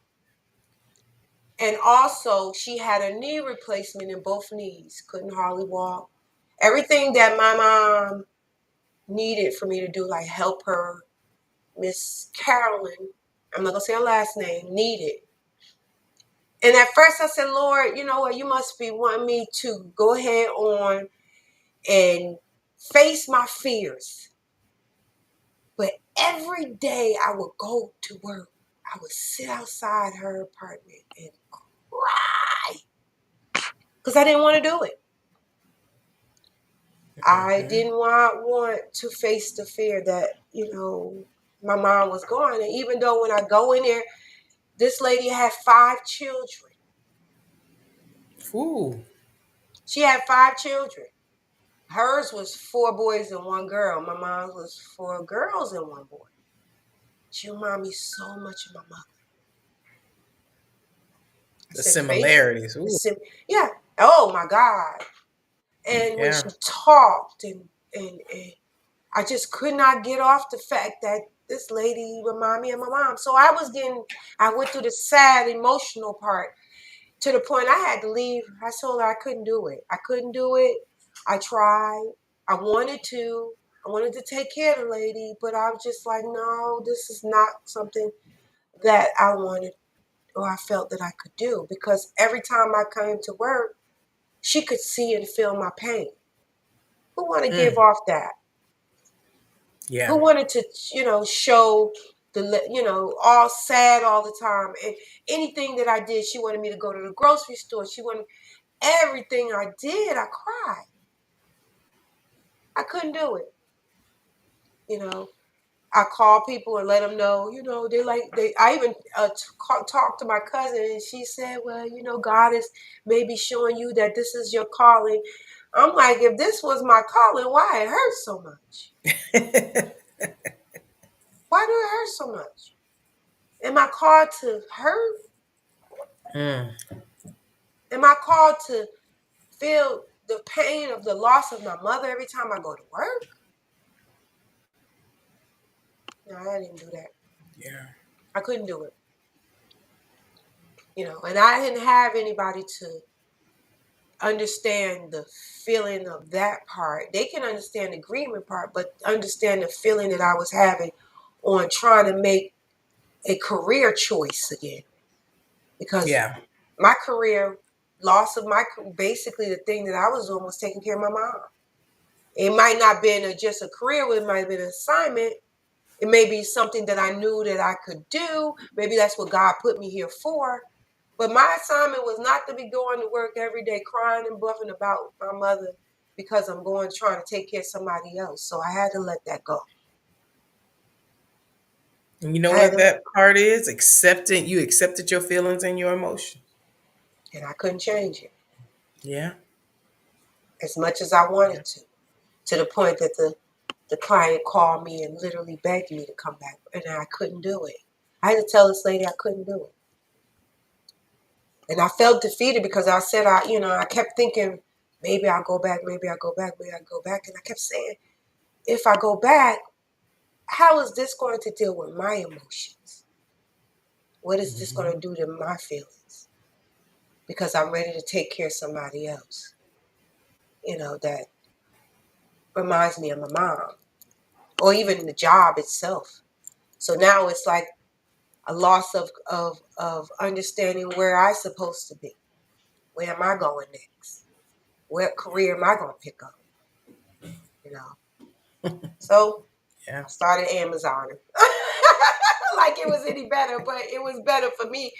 Speaker 2: And also, she had a knee replacement in both knees. Couldn't hardly walk. Everything that my mom needed for me to do, like help her, Miss Carolyn, I'm not going to say her last name, needed. And at first I said, Lord, you know what? You must be wanting me to go ahead on and face my fears. But every day I would go to work. I would sit outside her apartment and cry because I didn't want to do it. I didn't want to face the fear that, my mom was gone. And even though when I go in there, this lady had 5 children.
Speaker 3: Ooh.
Speaker 2: She had 5 children. Hers was 4 boys and 1 girl. My mom's was 4 girls and 1 boy. She reminded me so much of my mother.
Speaker 3: The similarities. Ooh.
Speaker 2: Yeah. Oh my God. And when she talked and I just could not get off the fact that this lady reminded me of my mom. So I went through the sad emotional part to the point I had to leave. I told her I couldn't do it. I couldn't do it. I tried. I wanted to take care of the lady, but I was just like, no, this is not something that I wanted or I felt that I could do, because every time I came to work, she could see and feel my pain. Who want to give off that?
Speaker 3: Yeah.
Speaker 2: Who wanted to, show all sad all the time? And anything that I did, she wanted me to go to the grocery store. She wanted everything I did. I cried. I couldn't do it. I call people and let them know. I even talked to my cousin, and she said, "Well, God is maybe showing you that this is your calling." I'm like, if this was my calling, why it hurts so much? Why do it hurt so much? Am I called to hurt? Am I called to feel the pain of the loss of my mother every time I go to work? No, I didn't do that.
Speaker 3: Yeah.
Speaker 2: I couldn't do it. And I didn't have anybody to understand the feeling of that part. They can understand the grieving part, but understand the feeling that I was having on trying to make a career choice again. Because my career, basically the thing that I was doing was taking care of my mom. It might not have been just a career, it might have been an assignment. It may be something that I knew that I could do. Maybe that's what God put me here for. But my assignment was not to be going to work every day crying and bluffing about my mother because I'm trying to take care of somebody else. So I had to let that go.
Speaker 3: And you know what that part is? Accepting. You accepted your feelings and your emotions.
Speaker 2: And I couldn't change it.
Speaker 3: Yeah.
Speaker 2: As much as I wanted to the point that the client called me and literally begged me to come back, and I couldn't do it. I had to tell this lady I couldn't do it. And I felt defeated because I said, I kept thinking, maybe I'll go back, maybe I'll go back, maybe I'll go back. And I kept saying, if I go back, how is this going to deal with my emotions? What is this going to do to my feelings? Because I'm ready to take care of somebody else, that reminds me of my mom, or even the job itself. So now it's like a loss of understanding where I'm supposed to be. Where am I going next? What career am I going to pick up? So I started Amazoning. Like it was any better, but it was better for me,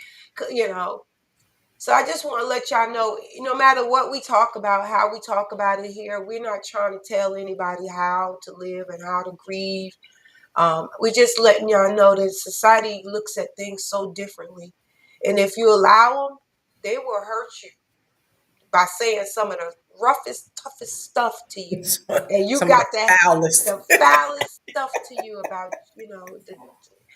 Speaker 2: So I just want to let y'all know, no matter what we talk about, how we talk about it here, we're not trying to tell anybody how to live and how to grieve. We're just letting y'all know that society looks at things so differently. And if you allow them, they will hurt you by saying some of the roughest, toughest stuff to you. And you got the foulest stuff to you about,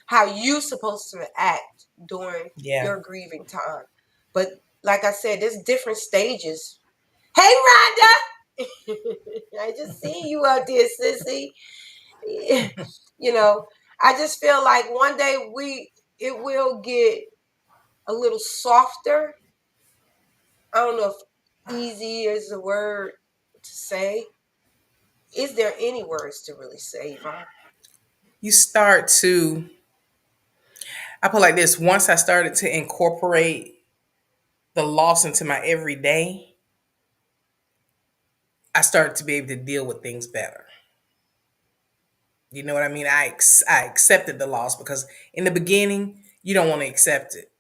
Speaker 2: how you supposed to act during your grieving time. But like I said, there's different stages. Hey, Rhonda! I just see you out there, sissy. I just feel like one day it will get a little softer. I don't know if easy is the word to say. Is there any words to really say, Yvonne?
Speaker 3: You start to, I put like this, once I started to incorporate the loss into my everyday, I started to be able to deal with things better. You know what I mean? I accepted the loss because in the beginning, you don't want to accept it.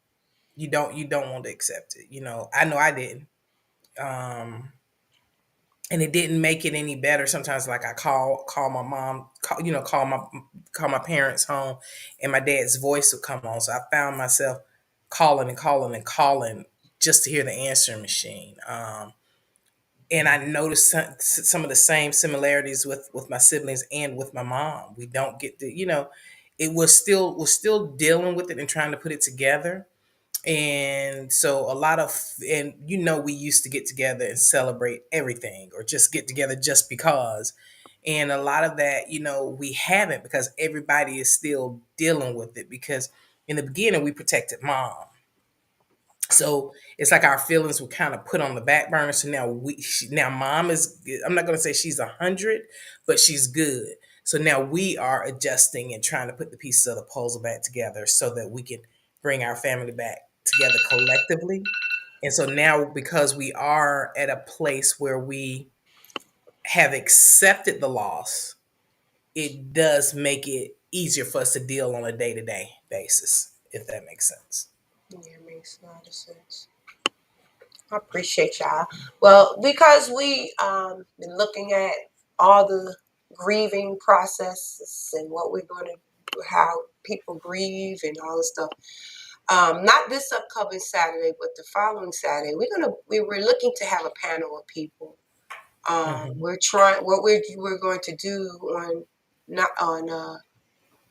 Speaker 3: You don't want to accept it. I know I didn't. And it didn't make it any better. Sometimes, like I call my mom, call my parents home, and my dad's voice would come on. So I found myself calling and calling and calling just to hear the answering machine. And I noticed some of the same similarities with my siblings and with my mom. We don't get to, it was still dealing with it and trying to put it together. And so we used to get together and celebrate everything or just get together just because. And a lot of that, we haven't because everybody is still dealing with it because in the beginning we protected mom. So it's like our feelings were kind of put on the back burner. So now mom is, I'm not going to say she's 100, but she's good. So now we are adjusting and trying to put the pieces of the puzzle back together so that we can bring our family back together collectively. And so now because we are at a place where we have accepted the loss, it does make it easier for us to deal on a day-to-day basis, if that makes sense.
Speaker 2: Yeah, it makes a lot of sense. I appreciate y'all. Well, because we been looking at all the grieving processes and what we're going to, how people grieve and all this stuff. Not this upcoming Saturday, but the following Saturday, we were looking to have a panel of people. We're trying what we're going to do on not on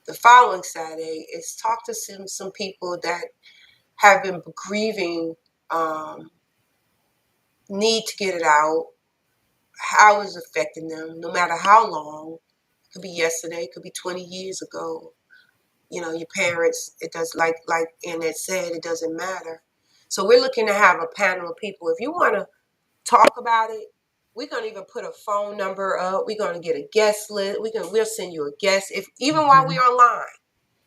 Speaker 2: the following Saturday is talk to some people that have been grieving, need to get it out, how it's affecting them, no matter how long. It could be yesterday, it could be 20 years ago. You know, your parents, it does like Annette said, it doesn't matter. So we're looking to have a panel of people. If you want to talk about it, we're gonna even put a phone number up. We're gonna get a guest list. We'll send you a guest. If even while we're online,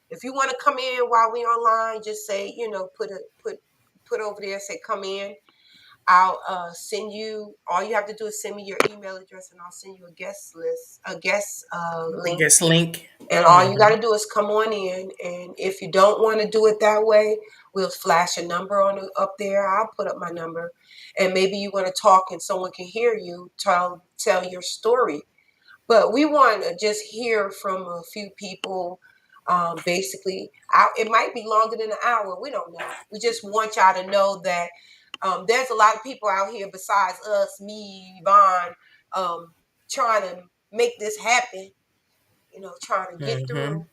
Speaker 2: if you want to come in while we're online, just say, put over there, say come in. I'll send you. All you have to do is send me your email address, and I'll send you a guest list, a guest link.
Speaker 3: Guest link.
Speaker 2: And all you got to do is come on in. And if you don't want to do it that way, we'll flash a number up there. I'll put up my number, and maybe you want to talk, and someone can hear you tell your story. But we want to just hear from a few people. Basically, it might be longer than an hour. We don't know. We just want y'all to know that there's a lot of people out here besides us, me, Yvonne, trying to make this happen. Trying to get through,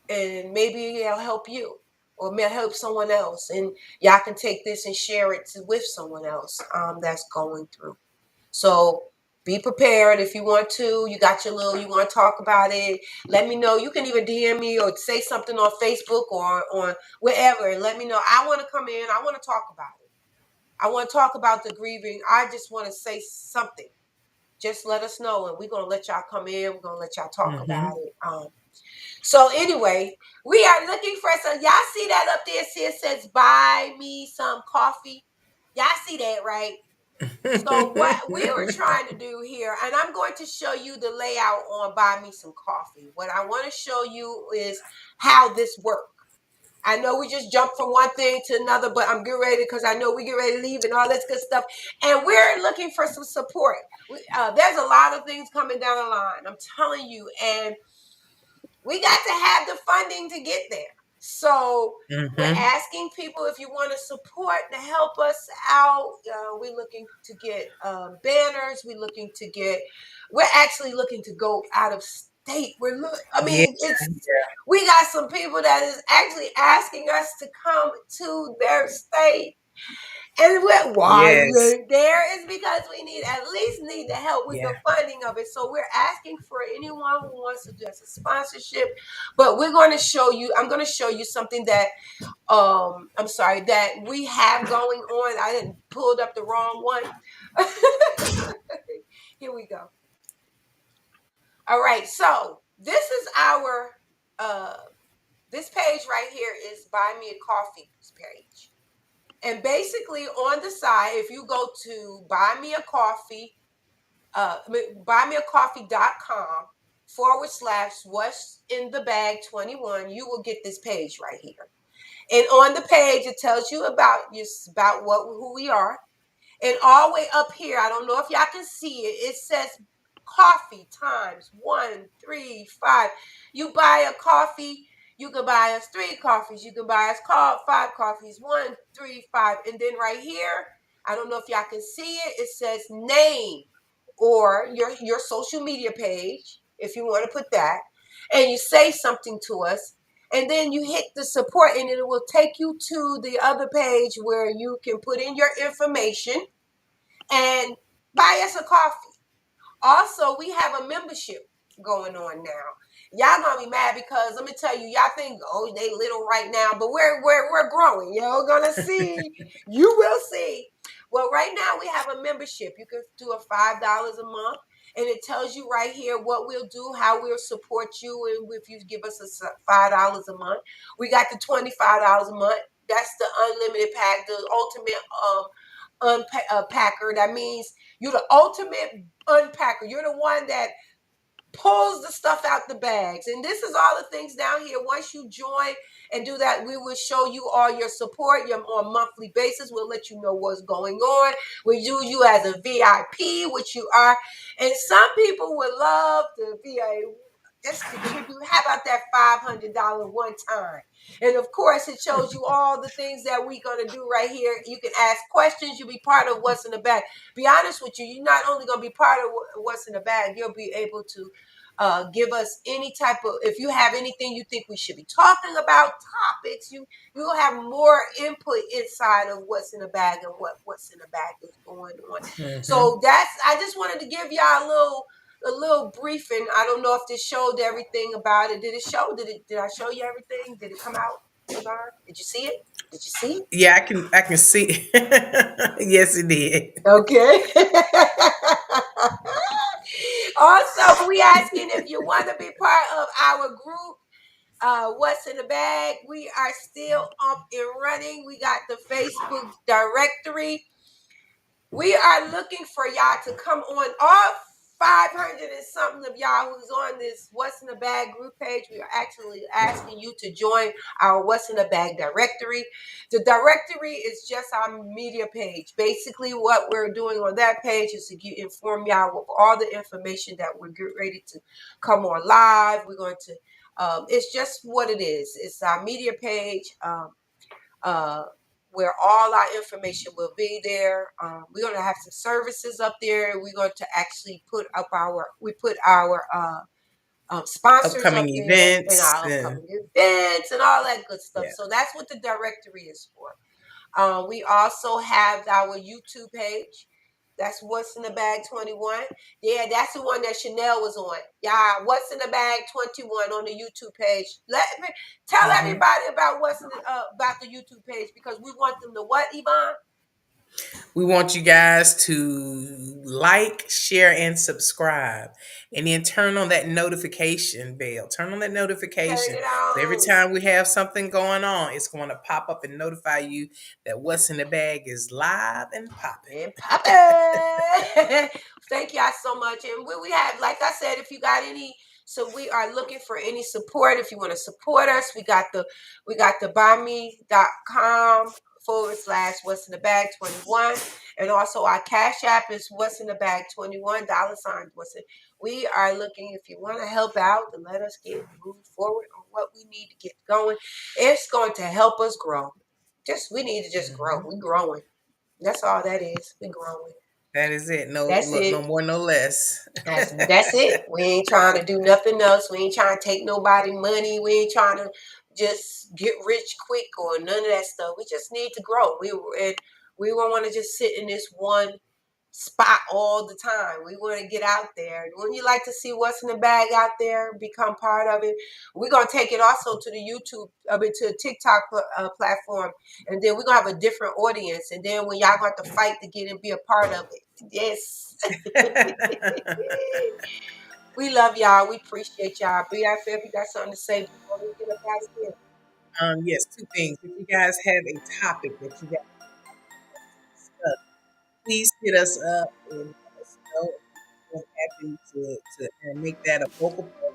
Speaker 2: and maybe it'll help you, or may help someone else, and y'all can take this and share it with someone else that's going through. So be prepared. If you want to, you got you want to talk about it, let me know. You can even DM me or say something on Facebook or on wherever, and let me know. I want to come in. I want to talk about it. I want to talk about the grieving. I just want to say something. Just let us know, and we're going to let y'all come in. We're going to let y'all talk about it. So anyway, we are looking for some. Y'all see that up there? See, it says buy me some coffee. Y'all see that, right? So what we were trying to do here, and I'm going to show you the layout on buy me some coffee. What I want to show you is how this works. I know we just jumped from one thing to another, but I'm getting ready because I know we get ready to leave and all this good stuff. And we're looking for some support. There's a lot of things coming down the line, I'm telling you. And we got to have the funding to get there. So we're asking people if you want to support to help us out. We're looking to get banners. We're actually looking to go out of state. We got some people that is actually asking us to come to their state. And why we're there is because we at least need the help with the funding of it. So we're asking for anyone who wants to do a sponsorship. But I'm going to show you something that that we have going on. I didn't pulled up the wrong one. Here we go. All right, so this is our this page right here is Buy Me a Coffee page. And basically on the side, if you go to buymeacoffee.com/what's in the bag 21, you will get this page right here. And on the page, it tells you about who we are. And all the way up here, I don't know if y'all can see it, it says coffee times 1, 3, 5. You buy a coffee, you can buy us 3 coffees. You can buy us 5 coffees. 1, 3, 5. And then right here, I don't know if y'all can see it. It says name or your social media page, if you want to put that. And you say something to us. And then you hit the support, and it will take you to the other page where you can put in your information and buy us a coffee. Also, we have a membership going on now. Y'all gonna be mad because let me tell you, y'all think, oh, they little right now, but we're growing. Y'all gonna see. You will see. Well, right now we have a membership. You can do a $5 a month, and it tells you right here what we'll do, how we'll support you, and if you give us $5 a month. We got the $25 a month. That's the unlimited pack, the ultimate packer. That means you're the ultimate unpacker. You're the one that pulls the stuff out the bags. And this is all the things down here. Once you join and do that, we will show you all your support on a monthly basis. We'll let you know what's going on. We use you as a VIP, which you are. And some people would love to be just contribute. How about that $500 one time? And of course, it shows you all the things that we're going to do right here. You can ask questions. You'll be part of what's in the bag. Be honest with you, you're not only going to be part of what's in the bag, you'll be able to give us any type of, if you have anything you think we should be talking about, topics, you'll have more input inside of what's in the bag and what's in the bag is going on. Mm-hmm. So I just wanted to give y'all a little briefing. I don't know if this showed everything about it. Did it show? Did I show you everything? Did it come out? Did you see it? Did you see it?
Speaker 3: Yeah, I can see. Yes, it did.
Speaker 2: Okay. Also, we asking if you want to be part of our group, What's in the Bag. We are still up and running. We got the Facebook directory. We are looking for y'all to come on. All 500 and something of y'all who's on this What's in the Bag group page, we are actually asking you to join our What's in the Bag directory. The directory is just our media page. Basically, what we're doing on that page is to inform y'all with all the information that we're getting ready to come on live. We're going to, it's just what it is. It's our media page. Where all our information will be there. We're going to have some services up there. We're going to actually put our sponsors
Speaker 3: upcoming
Speaker 2: up
Speaker 3: events
Speaker 2: there, and our upcoming events and all that good stuff. Yeah. So that's what the directory is for. We also have our YouTube page. That's What's in the Bag 21. Yeah, that's the one that Chanel was on. Yeah, What's in the Bag 21 on the YouTube page. Tell everybody about about the YouTube page, because we want them to what, Yvonne?
Speaker 3: We want you guys to like, share, and subscribe. And then turn on that notification bell. Turn on that notification.
Speaker 2: Turn it on.
Speaker 3: So every time we have something going on, it's going to pop up and notify you that What's in the Bag is live and popping.
Speaker 2: Thank y'all so much. And we have, like I said, if you got any, so we are looking for any support. If you want to support us, we got the buyme.com / What's in the Bag 21, and also our Cash App is What's in the Bag 21 $. We are looking, if you want to help out and let us move forward on what we need to get going. It's going to help us grow. We need to just grow. We're growing. That's all that is. We're growing.
Speaker 3: That is it. No more, no less.
Speaker 2: That's it. We ain't trying to do nothing else. We ain't trying to take nobody money. We ain't trying to just get rich quick or none of that stuff. We just need to grow. We won't want to just sit in this one spot all the time. We want to get out there. Wouldn't you like to see what's in the bag out there, become part of it? We're going to take it also to the YouTube, to the TikTok platform, and then we're going to have a different audience, and then when y'all got to fight to get and be a part of it. Yes. We love y'all. We appreciate y'all. BFF, you got something to say before we get up out of here?
Speaker 3: Yes, two things. If you guys have a topic that you got to discuss, please hit us up and let us know. We're happy to make that a focal point.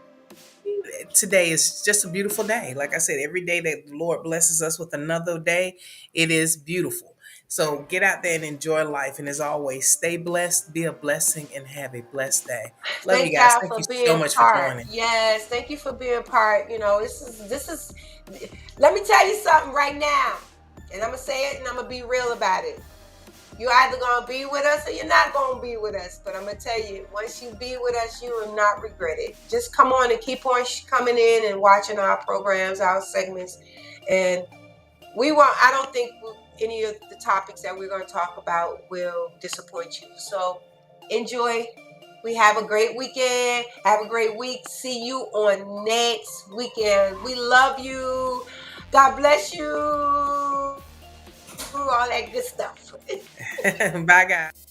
Speaker 3: Today is just a beautiful day. Like I said, every day that the Lord blesses us with another day, it is beautiful. So get out there and enjoy life. And as always, stay blessed, be a blessing, and have a blessed day. Love you guys. Thank you so much for joining.
Speaker 2: Yes, thank you for being part. You know, this is. Let me tell you something right now, and I'm gonna say it, and I'm gonna be real about it. You're either gonna be with us or you're not gonna be with us. But I'm gonna tell you, once you be with us, you will not regret it. Just come on and keep on coming in and watching our programs, our segments, and I don't think any of the topics that we're going to talk about will disappoint you. So enjoy. We have a great weekend. Have a great week. See you on next weekend. We love you. God bless you. All that good stuff.
Speaker 3: Bye, guys.